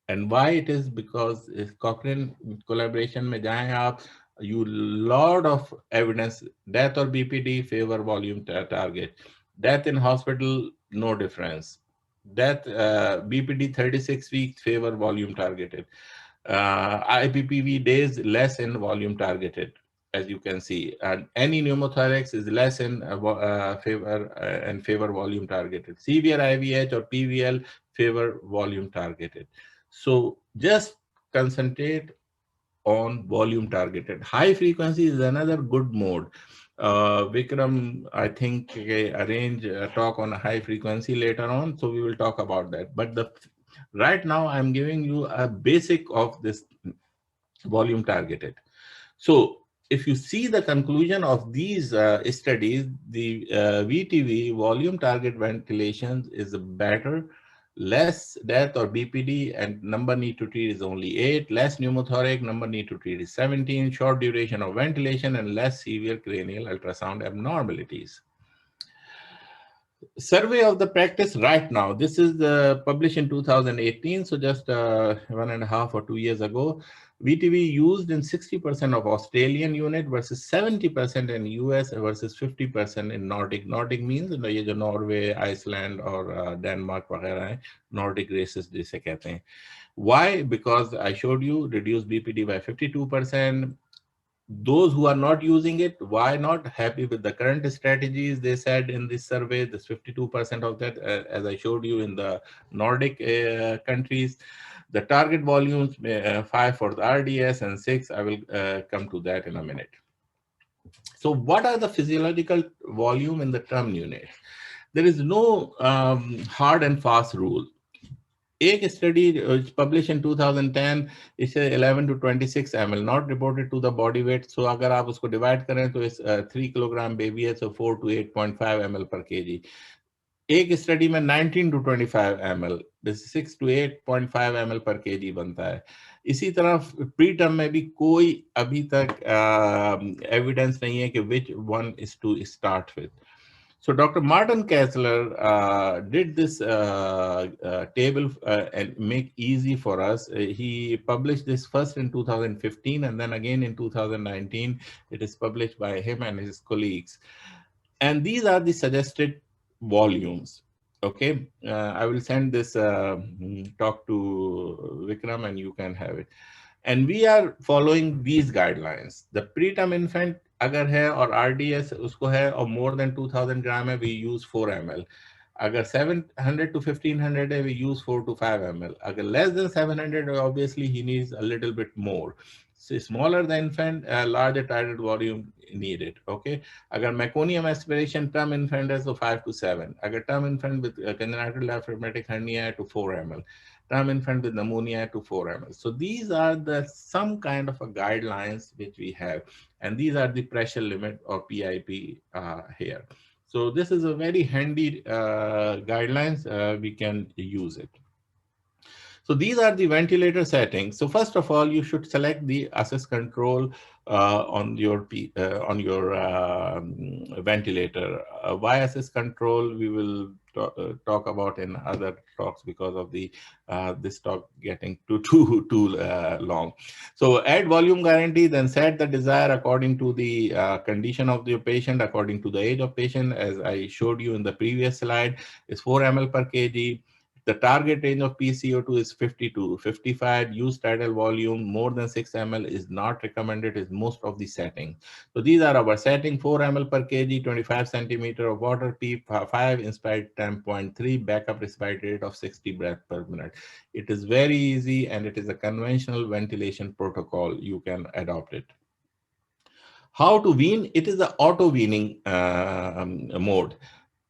And why it is because Cochrane collaboration में जाएं आप, you lot of evidence, death or BPD favor volume target. Death in hospital, no difference. Death, BPD 36 weeks favor volume targeted. IPPV days less in volume targeted, as you can see. And any pneumothorax is less in favor volume targeted. Severe IVH or PVL favor volume targeted. So just concentrate on volume targeted. High frequency is another good mode. Vikram, I think, arrange a talk on a high frequency later on, so we will talk about that. But right now, I'm giving you a basic of this volume targeted. So if you see the conclusion of these studies, the VTV, volume target ventilation, is better. Less death or BPD and number need to treat is only 8. Less pneumothorax, number need to treat is 17. Short duration of ventilation and less severe cranial ultrasound abnormalities. Survey of the practice right now. This is published in 2018, so just 1.5 or 2 years ago. VTV used in 60% of Australian unit versus 70% in US versus 50% in Nordic. Nordic means ये जो Norway, Iceland और Denmark वगैरह हैं, Nordic races जिसे कहते हैं. Why? Because I showed you reduced BPD by 52%. Those who are not using it, why not? Happy with the current strategies, they said in this survey, this 52% of that, as I showed you in the Nordic countries. The target volumes, 5 for the RDS and 6, I will come to that in a minute. So what are the physiological volume in the term unit? There is no hard and fast rule. एक study published in 2010 is 11 to 26 ml, not reported to the body weight. So अगर आप उसको divide करें तो इस 3 kilogram baby है, so 4 to 8.5 ml per kg. एक study में 19 to 25 ml, 6 to 8.5 ml per kg बनता है. इसी तरह प्री टर्म में भी कोई अभी तक एविडेंस नहीं है कि which one is to start with. So Dr. Martin Kessler did this table and make easy for us. He published this first in 2015 and then again in 2019. It is published by him and his colleagues. And these are the suggested volumes. Okay, I will send this talk to Vikram and you can have it. And we are following these guidelines. The preterm infant अगर है और RDS उसको है और more than 2000 gram है, we use 4 ml. अगर 700 to 1500 है, we use 4 to 5 ml. अगर less than 700, obviously he needs a little bit more. So smaller the infant, larger tidal volume needed. Okay. अगर meconium aspiration term infant है तो 5 to 7. अगर term infant with congenital diaphragmatic hernia है to 4 ml. Term infant with pneumonia to 4 ml. So these are the some kind of a guidelines which we have, and these are the pressure limit or PIP here. So this is a very handy guidelines. We can use it. So these are the ventilator settings. So first of all, you should select the access control on your ventilator. Why access control? We will talk about in other talks because of the this talk getting too long. So add volume guarantee, then set the desire according to the condition of the patient, according to the age of patient. As I showed you in the previous slide, is 4 ml per kg. The target range of PCO2 is 50 to 55. Use tidal volume more than 6 ml is not recommended in most of the settings. So these are our setting: 4 ml per kg, 25 centimeter of water, P5, inspired 10.3, backup respiratory rate of 60 breaths per minute. It is very easy and it is a conventional ventilation protocol. You can adopt it. How to wean? It is the auto weaning mode.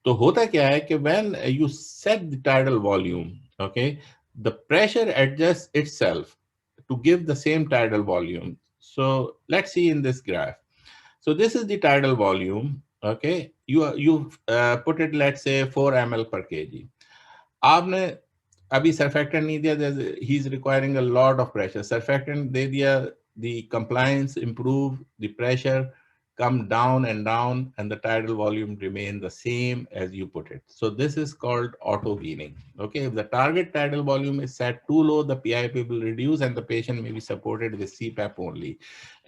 तो होता क्या है कि when you set the tidal volume, okay, the pressure adjusts itself to give the same tidal volume. So let's see in this graph. So this is the tidal volume, okay. You put it, let's say 4 ml per kg. आपने अभी surfactant नहीं दिया, he is requiring a lot of pressure. Surfactant दे दिया, the compliance improve, the pressure come down, and the tidal volume remain the same as you put it. So this is called auto weaning. Okay, if the target tidal volume is set too low, the PIP will reduce and the patient may be supported with CPAP only,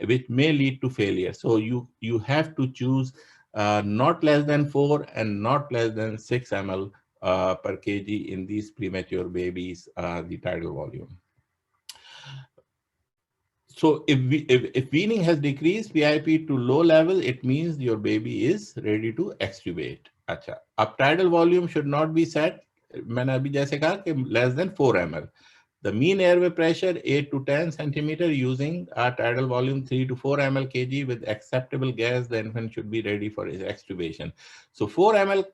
which may lead to failure. So you have to choose not less than 4 and not less than 6 ml per kg in these premature babies, the tidal volume. So if weaning has decreased PIP to low level, it means your baby is ready to extubate. अच्छा, अब tidal volume should not be set, मैंने अभी जैसे कहा कि less than 4 ml. The mean airway pressure 8 to 10 centimeter using a tidal volume 3 to 4 ml kg with acceptable gas. The infant should be ready for his extubation. So 4 ml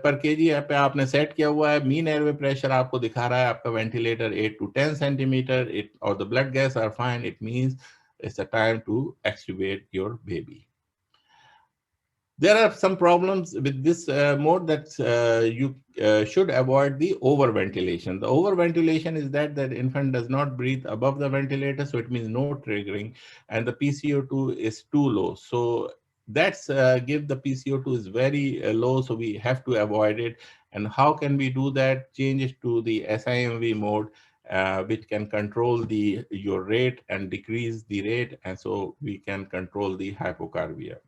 per kg पे आपने set किया हुआ है. Mean airway pressure आपको दिखा रहा है आपका ventilator 8 to 10 centimeter. Or the blood gas are fine. It means it's a time to extubate your baby. There are some problems with this mode that you should avoid the overventilation. The overventilation is that the infant does not breathe above the ventilator, so it means no triggering, and the PCO2 is too low. So that's give the PCO2 is very low, so we have to avoid it. And how can we do that? Change it to the SIMV mode, which can control your rate and decrease the rate, and so we can control the hypocarbia.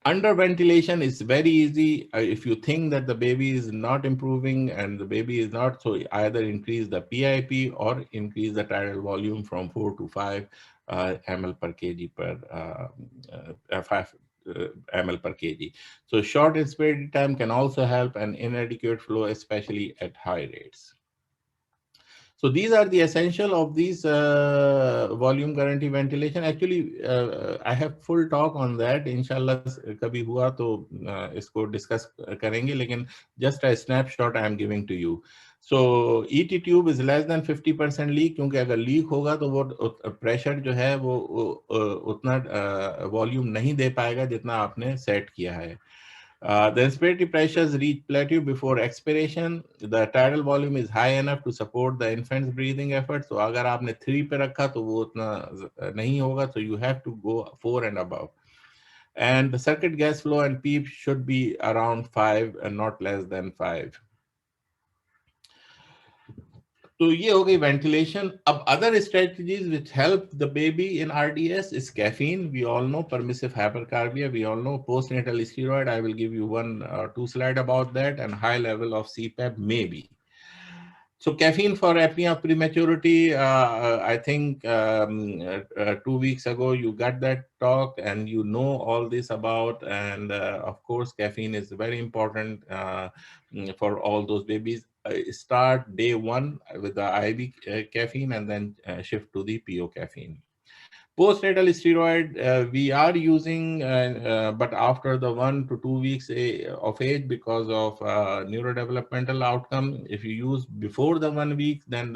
Under ventilation is very easy. If you think that the baby is not improving and the baby is not, so either increase the PIP or increase the tidal volume from 4 to 5 ml per kg per 5 ml per kg. So short inspiratory time can also help, and inadequate flow, especially at high rates. So these are the essential of these volume guarantee ventilation. Actually, I have full talk on that. Inshallah, कभी हुआ तो इसको discuss करेंगे. लेकिन just a snapshot I am giving to you. So ET tube is less than 50% leak, क्योंकि अगर leak होगा तो वो प्रेशर जो है वो उतना वॉल्यूम नहीं दे पाएगा जितना आपने सेट किया है. The inspiratory pressures reach plateau before expiration. The tidal volume is high enough to support the infant's breathing effort. So अगर आपने 3 पे रखा तो वो उतना नहीं होगा. So you have to go 4 and above. And the circuit gas flow and PEEP should be around 5 and not less than 5. तो ये हो गई ventilation. अब other strategies which help the baby in RDS is caffeine. We all know permissive hypercarbia. We all know postnatal steroid. I will give you 1 or 2 slide about that, and high level of CPAP maybe. So caffeine for apnea of prematurity, I think 2 weeks ago you got that talk and you know all this about, and of course caffeine is very important for all those babies. Start day 1 with the IV caffeine and then shift to the PO caffeine. Postnatal steroid, we are using, but after the 1 to 2 weeks of age because of neurodevelopmental outcome. If you use before the 1 week, then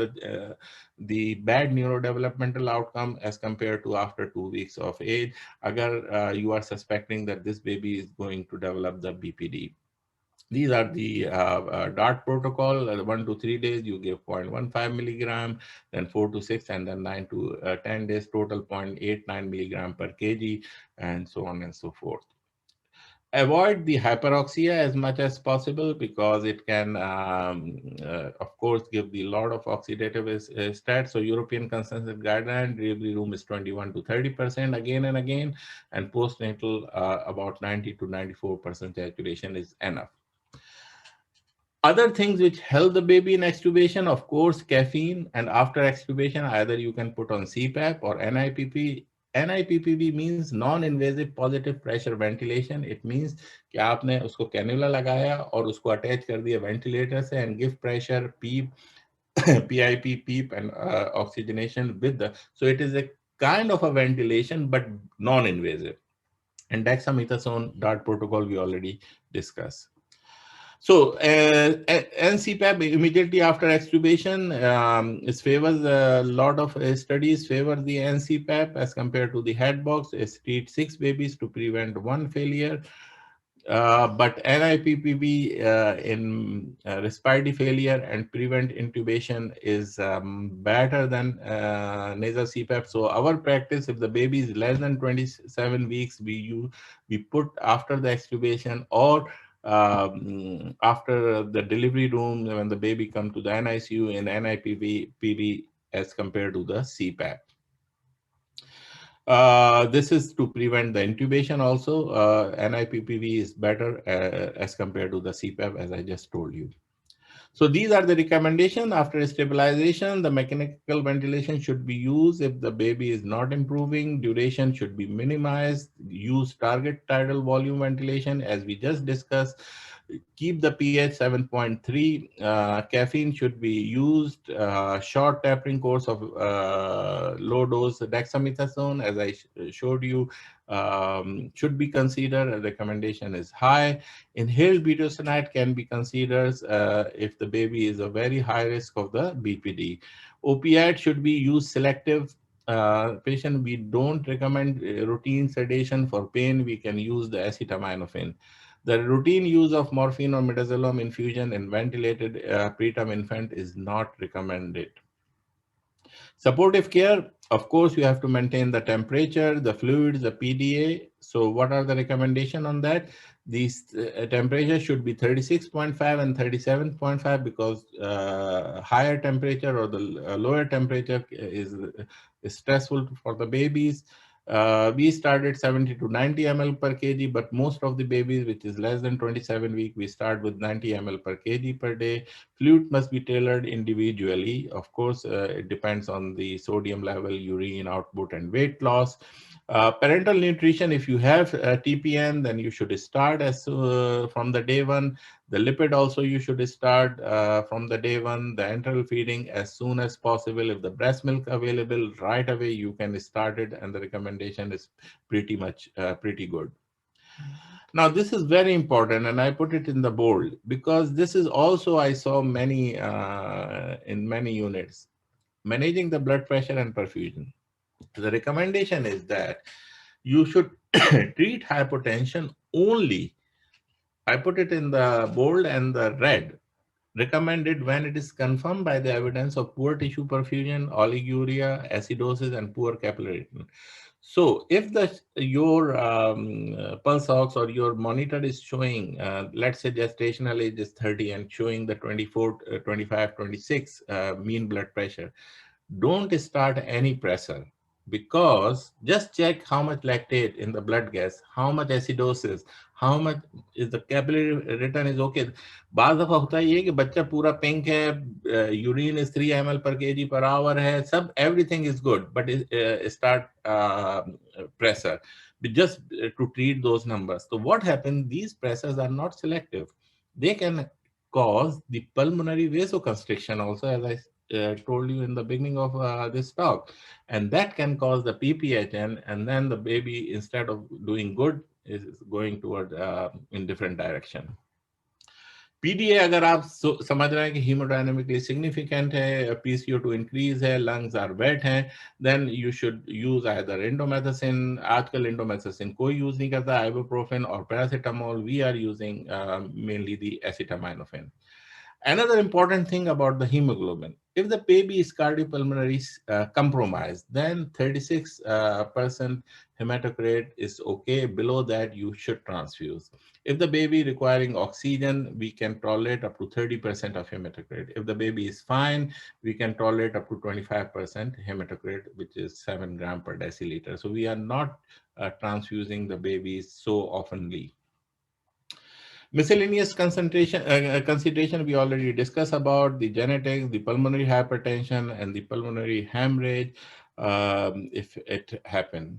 the bad neurodevelopmental outcome as compared to after 2 weeks of age, agar you are suspecting that this baby is going to develop the BPD. These are the DART protocol. 1 to 3 days, you give 0.15 milligram, then 4 to 6, and then 9 to 10 days, total 0.89 milligram per kg, and so on and so forth. Avoid the hyperoxia as much as possible because it can, of course, give the lot of oxidative stats. So European consensus guideline, delivery room is 21 to 30% again and again, and postnatal about 90 to 94% saturation is enough. Other things which help the baby in extubation, of course, caffeine, and after extubation, either you can put on CPAP or NIPP. NIPPV means non-invasive positive pressure ventilation. It means कि आपने उसको cannula लगाया और उसको attach कर दिया ventilator से and give pressure, PEEP, PIP, PEEP, and oxygenation with the. So it is a kind of a ventilation but non-invasive. And dexamethasone DART protocol we already discussed. So NCPAP immediately after extubation, it favors a lot of studies favor the NCPAP as compared to the head box. It treats 6 babies to prevent 1 failure. But NIPPV in respiratory failure and prevent intubation is better than nasal CPAP. So our practice, if the baby is less than 27 weeks, we put after the extubation or after the delivery room when the baby come to the NICU in NIPPV as compared to the CPAP. This is to prevent the intubation also. NIPPV is better as compared to the CPAP, as I just told you. So these are the recommendations. After stabilization, the mechanical ventilation should be used if the baby is not improving. Duration should be minimized. Use target tidal volume ventilation as we just discussed. Keep the pH 7.3. Caffeine should be used. Short tapering course of low dose dexamethasone, as I showed you, should be considered. Recommendation is high. Inhaled budesonide can be considered if the baby is a very high risk of the BPD. Opiate should be used selective. Patient, we don't recommend routine sedation for pain. We can use the acetaminophen. The routine use of morphine or midazolam infusion in ventilated preterm infant is not recommended. Supportive care, of course, you have to maintain the temperature, the fluids, the PDA. So what are the recommendations on that? These temperature should be 36.5 and 37.5 because higher temperature or the lower temperature is stressful for the babies. We started 70 to 90 ml per kg, but most of the babies, which is less than 27 weeks, we start with 90 ml per kg per day. Fluid must be tailored individually. Of course, it depends on the sodium level, urine output, and weight loss. Parental nutrition, if you have TPN, then you should start as from the day 1. The lipid also you should start from the day 1. The enteral feeding as soon as possible. If the breast milk available right away, you can start it, and the recommendation is pretty much pretty good. Now, this is very important, and I put it in the bold because this is also I saw many in many units managing the blood pressure and perfusion. The recommendation is that you should treat hypotension only. I put it in the bold and the red. Recommended when it is confirmed by the evidence of poor tissue perfusion, oliguria, acidosis, and poor capillary. So, if your pulse ox or your monitor is showing, let's say gestational age is 30 and showing the 24, 25, 26 mean blood pressure, don't start any pressure, because just check how much lactate in the blood gas, how much acidosis, how much is the capillary return is okay. बाज़ दफ़ा होता है ये कि बच्चा पूरा pink है, urine is 3 ml per kg per hour है, सब everything is good, but start pressure just to treat those numbers. So what happens, these pressures are not selective. They can cause the pulmonary vasoconstriction also, as I told you in the beginning of this talk, and that can cause the PPHN, and then the baby, instead of doing good, is going toward in different direction. PDA अगर आप समझ रहे हैं कि haemodynamically significant है, PCO two increase है, lungs are wet हैं, then you should use either indomethacin. आजकल इंडोमेथासिन कोई यूज नहीं करता, आइबुप्रोफेन और paracetamol. We are using mainly the acetaminophen. Another important thing about the hemoglobin, if the baby is cardiopulmonary compromised, then 36% hematocrit is okay. Below that, you should transfuse. If the baby requiring oxygen, we can tolerate up to 30% of hematocrit. If the baby is fine, we can tolerate up to 25% hematocrit, which is 7 gram per deciliter. So we are not transfusing the babies so oftenly. Miscellaneous consideration we already discussed about the genetics, the pulmonary hypertension, and the pulmonary hemorrhage if it happened.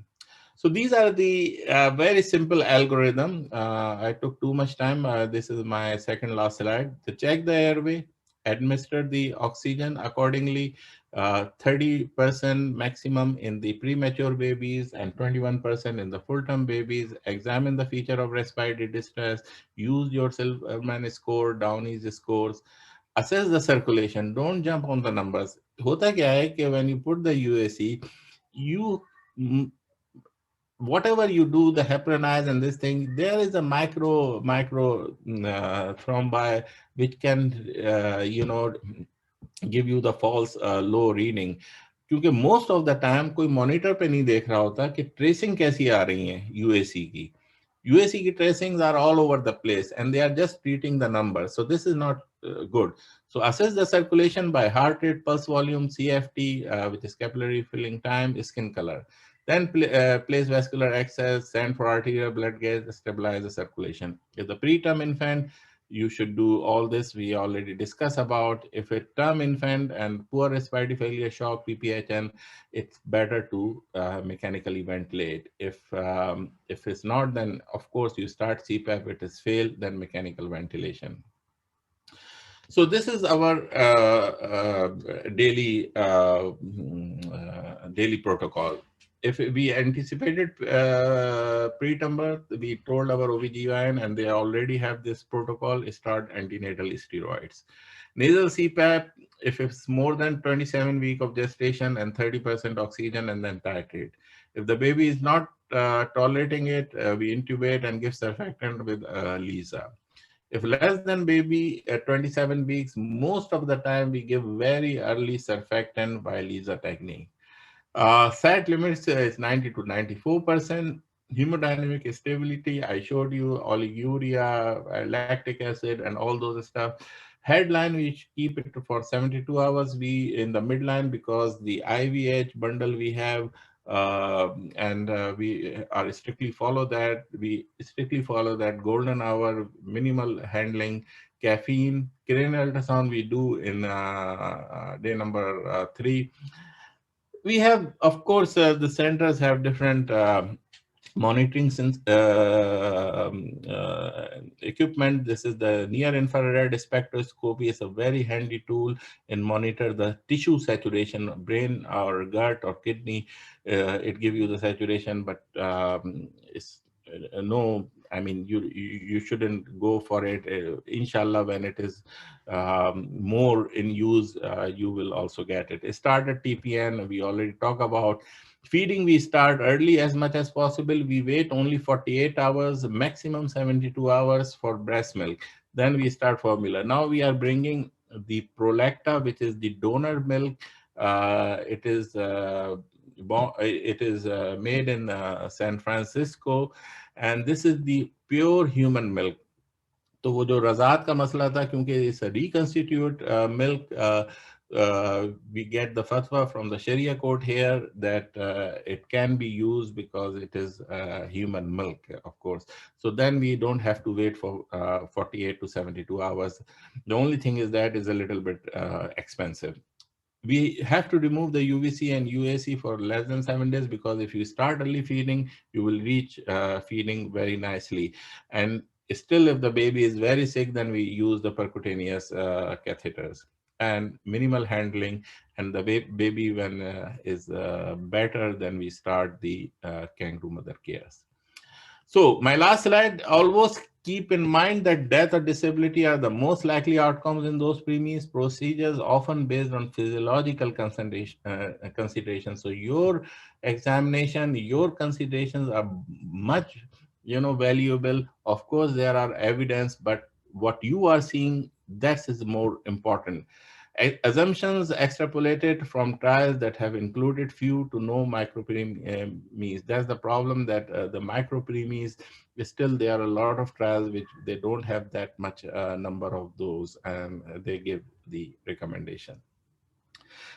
So these are the very simple algorithm. I took too much time. This is my second last slide. To check the airway, administer the oxygen accordingly. 30% maximum in the premature babies and 21% in the full-term babies. Examine the feature of respiratory distress. Use your Silverman score, Downey's scores. Assess the circulation. Don't jump on the numbers. होता क्या है कि when you put the UAC, you whatever you do, the heparinize and this thing, there is a micro thrombi which can give you the false low reading. क्योंकि most of the time कोई monitor पे नहीं देख रहा होता कि tracing कैसी आ रही है यूएसी की. यूएसी की tracings are all over the place and they are just treating the number. So this is not good. So assess the circulation by heart rate, pulse volume, CFT, which is capillary filling time, skin color. Then place vascular access, send for arterial blood gas, stabilize the circulation. If the preterm infant, you should do all this we already discussed about. If a term infant and poor respiratory failure, shock, PPHN, it's better to mechanically ventilate. If it's not, then of course you start CPAP. If it is failed, then mechanical ventilation. So this is our daily protocol. If we anticipated preterm birth, we told our OBGYN, and they already have this protocol, start antenatal steroids. Nasal CPAP, if it's more than 27 weeks of gestation and 30% oxygen, and then titrate. If the baby is not tolerating it, we intubate and give surfactant with LISA. If less than baby at 27 weeks, most of the time we give very early surfactant by LISA technique. SAT limits is 90 to 94%. Hemodynamic stability, I showed you oliguria, lactic acid, and all those stuff. Headline, we keep it for 72 hours. We in the midline because the IVH bundle we have, and we are strictly follow that. We strictly follow that golden hour, minimal handling. Caffeine, cranial ultrasound we do in day number 3. We have, of course, the centers have different monitoring equipment. This is the near infrared spectroscopy. It's a very handy tool in monitor the tissue saturation, brain or gut or kidney. It gives you the saturation, but it's no I mean, you shouldn't go for it. Inshallah, when it is more in use, you will also get it. Start at TPN. We already talk about feeding. We start early as much as possible. We wait only 48 hours, maximum 72 hours for breast milk. Then we start formula. Now we are bringing the Prolacta, which is the donor milk. It is made in San Francisco, and this is the pure human milk. तो वो जो रज़ात का मसला था, क्योंकि इस reconstitute milk, we get the fatwa from the Sharia court here that it can be used because it is human milk, of course. So then we don't have to wait for 48 to 72 hours. The only thing is that is a little bit expensive. We have to remove the UVC and UAC for less than 7 days, because if you start early feeding, you will reach feeding very nicely. And still, if the baby is very sick, then we use the percutaneous catheters and minimal handling. And the baby, when is better, then we start the kangaroo mother cares. So my last slide, always keep in mind that death or disability are the most likely outcomes in those preemies. Procedures often based on physiological consideration. So your examination, your considerations are much, valuable. Of course, there are evidence, but what you are seeing, that is more important. Assumptions extrapolated from trials that have included few to no micropremies. That's the problem, that the micropremies, still there are a lot of trials which they don't have that much number of those, and they give the recommendation.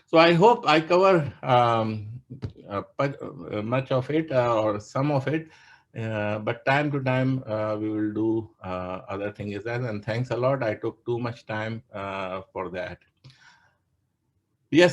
So I hope I cover much of it or some of it. But time to time, we will do other things. And thanks a lot. I took too much time for that. Yes.